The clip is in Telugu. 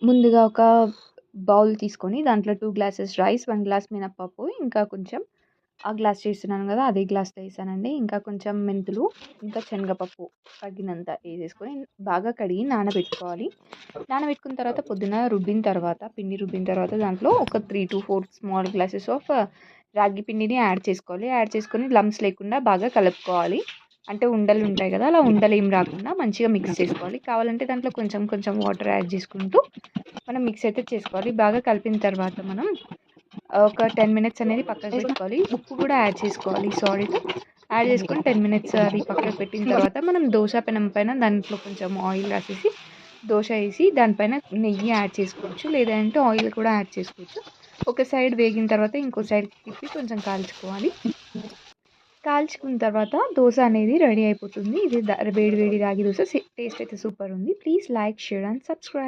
ముందుగా ఒక బౌల్ తీసుకొని దాంట్లో 2 గ్లాసెస్ రైస్, 1 గ్లాస్ మినపప్పు, ఇంకా కొంచెం ఆ గ్లాస్ చేస్తున్నాను కదా అదే గ్లాస్తో వేసానండి. ఇంకా కొంచెం మెంతులు, ఇంకా శనగపప్పు తగినంత వేసేసుకొని బాగా కడిగి నానబెట్టుకోవాలి. నానబెట్టుకున్న తర్వాత పొద్దున పిండి రుబ్బిన తర్వాత దాంట్లో ఒక 3-4 స్మాల్ గ్లాసెస్ ఆఫ్ రాగి పిండిని యాడ్ చేసుకోవాలి. యాడ్ చేసుకొని లమ్స్ లేకుండా బాగా కలుపుకోవాలి. అంటే ఉండలు ఉంటాయి కదా, అలా ఉండలు ఏం రాకుండా మంచిగా మిక్స్ చేసుకోవాలి. కావాలంటే దాంట్లో కొంచెం కొంచెం వాటర్ యాడ్ చేసుకుంటూ మనం మిక్స్ అయితే చేసుకోవాలి. బాగా కలిపిన తర్వాత మనం ఒక 10 మినిట్స్ అనేది పక్కకు పెట్టుకోవాలి. ఉప్పు కూడా యాడ్ చేసుకోవాలి, సాల్ట్ యాడ్ చేసుకొని 10 మినిట్స్ అది పక్కకు పెట్టిన తర్వాత మనం దోశ పెనం పైన దాంట్లో కొంచెం ఆయిల్ రాసేసి దోశ వేసి దానిపైన నెయ్యి యాడ్ చేసుకోవచ్చు, లేదంటే ఆయిల్ కూడా యాడ్ చేసుకోవచ్చు. ఒక సైడ్ వేగిన తర్వాత ఇంకో సైడ్ తిప్పి కొంచెం కాల్చుకోవాలి. కాల్చుకున్న తర్వాత దోశ అనేది రెడీ అయిపోతుంది. ఇది వేడి వేడి రాగి దోశ. టేస్ట్ అయితే సూపర్ ఉంది. Please like, share and subscribe.